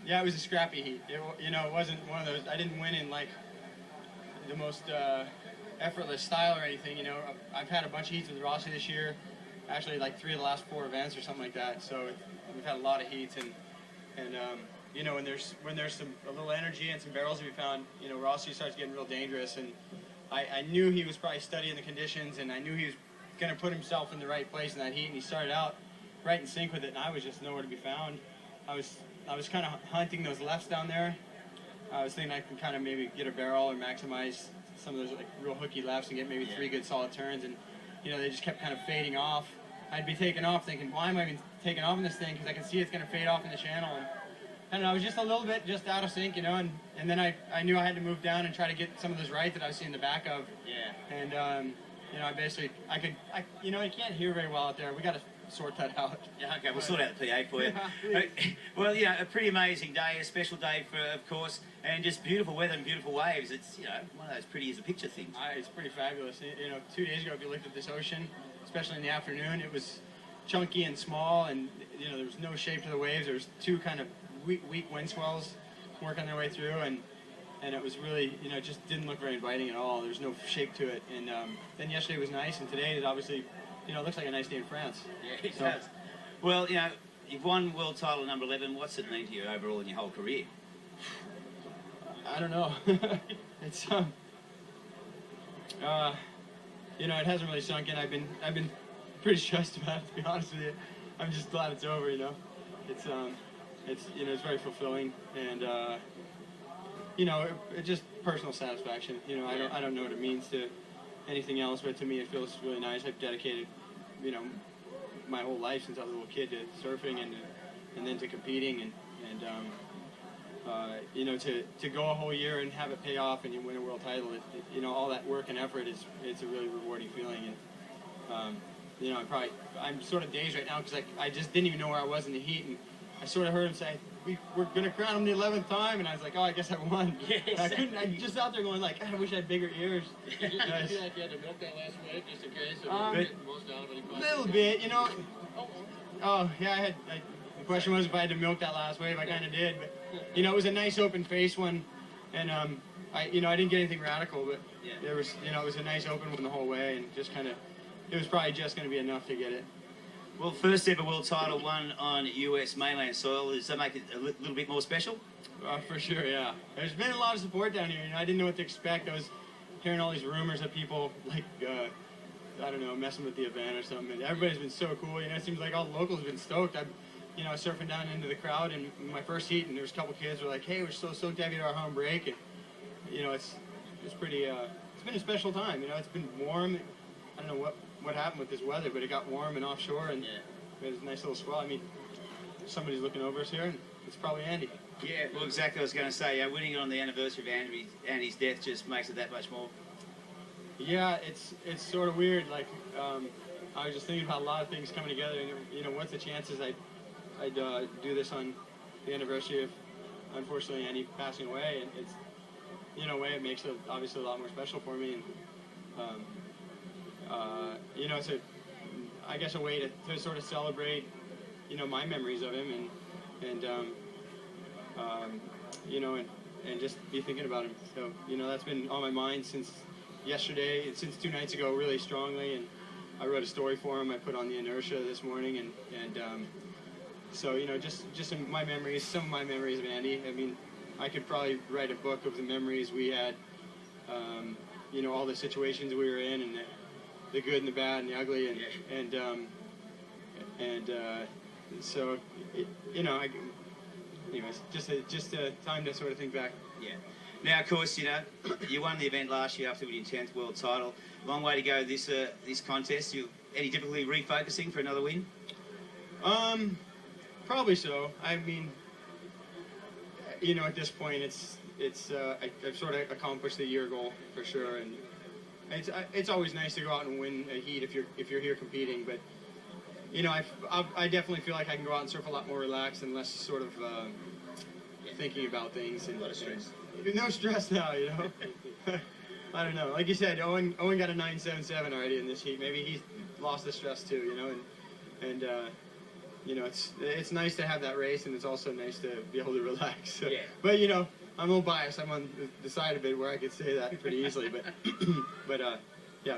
Yeah, it was a scrappy heat. You know, it wasn't one of those. I didn't win in like the most effortless style or anything. You know, I've had a bunch of heats with Rossi this year. Actually, like 3 of the last 4 events or something like that. So we've had a lot of heats, and you know, when there's a little energy and some barrels to be found, you know, Rossi starts getting real dangerous. And I knew he was probably studying the conditions, and I knew he was going to put himself in the right place in that heat. And he started out right in sync with it, and I was just nowhere to be found. I was kind of hunting those lefts down there. I was thinking I could kind of maybe get a barrel or maximize some of those like real hooky lefts and get maybe 3 good solid turns, and you know, they just kept kind of fading off. I'd be taking off thinking, why am I even taking off in this thing? Because I can see it's going to fade off in the channel. And I don't know, I was just a little bit just out of sync, you know, and then I knew I had to move down and try to get some of those right that I was seeing the back of. Yeah. And, you know, you know, I can't hear very well out there. We got to sort that out. Yeah, okay, we'll sort out the PA for you. Well, you know, a pretty amazing day, a special day for, of course, and just beautiful weather and beautiful waves. It's, you know, one of those pretty as a picture things. It's pretty fabulous. You know, 2 days ago, if you looked at this ocean, especially in the afternoon, it was chunky and small, and, you know, there was no shape to the waves. There was 2 kind of weak wind swells working their way through, and it was really, you know, it just didn't look very inviting at all. There's no shape to it. And then yesterday was nice, and today it obviously, you know, it looks like a nice day in France. Yeah, it does. Well, you know, you've won world title number 11. What's it mean to you overall in your whole career? I don't know. It's you know, it hasn't really sunk in. I've been pretty stressed about it, to be honest with you. I'm just glad it's over. You know, it's you know, it's very fulfilling, and you know, it just personal satisfaction. You know, I don't know what it means to anything else, but to me it feels really nice. I've dedicated, you know, my whole life since I was a little kid to surfing and then to competing, and you know, to go a whole year and have it pay off and you win a world title, you know, all that work and effort it's a really rewarding feeling. And you know, I'm sort of dazed right now because I just didn't even know where I was in the heat, and I sort of heard him say, we're going to crown him the 11th time, and I was like, oh, I guess I won. Yes. I'm just out there going like, God, I wish I had bigger ears. Did you feel like you had to milk that last wave just in case? Getting most out of it? A little bit, you know. Oh, yeah, the question was if I had to milk that last wave. I kind of did, but, you know, it was a nice open face one, and I didn't get anything radical, but there was, you know, it was a nice open one the whole way, and just kind of, it was probably just going to be enough to get it. Well, first ever world title won on US mainland soil. Does that make it a little bit more special? For sure, yeah. There's been a lot of support down here. You know, I didn't know what to expect. I was hearing all these rumors of people, like, I don't know, messing with the event or something. And everybody's been so cool. You know, it seems like all the locals have been stoked. I'm, you know, surfing down into the crowd in my first heat, and there was a couple kids who were like, hey, we're so stoked to have you at our home break. And, you know, it's pretty, it's been a special time. You know, it's been warm. I don't know what happened with this weather, but it got warm and offshore, and it was a nice little swell. I mean, somebody's looking over us here, and it's probably Andy. Yeah, well, exactly. I was going to say, winning it on the anniversary of Andy's death just makes it that much more. Yeah, it's sort of weird. Like, I was just thinking about a lot of things coming together, and you know, what's the chances I'd do this on the anniversary of, unfortunately, Andy passing away, and it's, you know, a way it makes it obviously a lot more special for me, and you know, it's I guess a way to sort of celebrate, you know, my memories of him, and you know, and just be thinking about him. So, you know, that's been on my mind since yesterday, since 2 nights ago, really strongly, and I wrote a story for him. I put on the Inertia this morning, and so, you know, just some of my memories of Andy. I mean, I could probably write a book of the memories we had, you know, all the situations we were in, and the good and the bad and the ugly, and so, you know, anyways, just a time to sort of think back. Yeah. Now, of course, you know, you won the event last year after winning your 10th world title. Long way to go this contest. Any difficulty refocusing for another win? Probably so. I mean, you know, at this point, I've sort of accomplished the year goal for sure, and it's always nice to go out and win a heat if you're here competing, but you know, I definitely feel like I can go out and surf a lot more relaxed and less sort of thinking about things. And, a lot of stress. No stress now, you know. I don't know. Like you said, Owen got a 9.77 already in this heat. Maybe he's lost the stress too, you know. And you know, it's nice to have that race, and it's also nice to be able to relax. So, Yeah. But you know, I'm a little biased. I'm on the side of it where I could say that pretty easily. But yeah,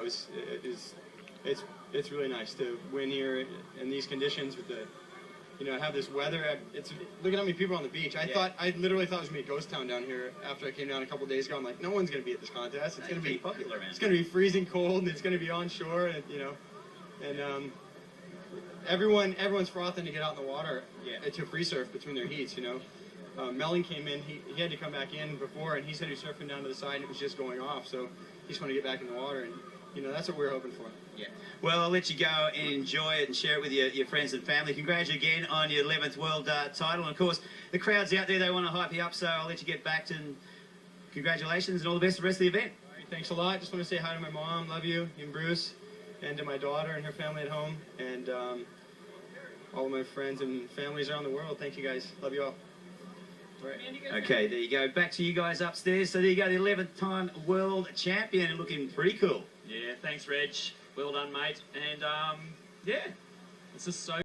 it's really nice to win here in these conditions with the, you know, have this weather. It's look at how many people are on the beach. I literally thought it was gonna be a ghost town down here after I came down a couple days ago. I'm like, no one's gonna be at this contest. It's gonna be popular, man. It's gonna be freezing cold, and it's gonna be on shore, and you know, and everyone's frothing to get out in the water to free surf between their heats. You know, Mellon came in. He had to come back in before, and he said he was surfing down to the side, and it was just going off. So he just wanted to get back in the water, and you know, that's what we're hoping for. Yeah. Well, I'll let you go and enjoy it and share it with your friends and family. Congratulations again on your 11th world title. And, of course, the crowd's out there. They want to hype you up, so I'll let you get back to congratulations and all the best for the rest of the event. All right, thanks a lot. Just want to say hi to my mom. Love you and Bruce, and to my daughter and her family at home, and all of my friends and families around the world. Thank you, guys. Love you all. Right. Okay, there you go. Back to you guys upstairs. So there you go, the 11th time world champion, looking pretty cool. Yeah, thanks, Reg. Well done, mate. And, yeah, it's just so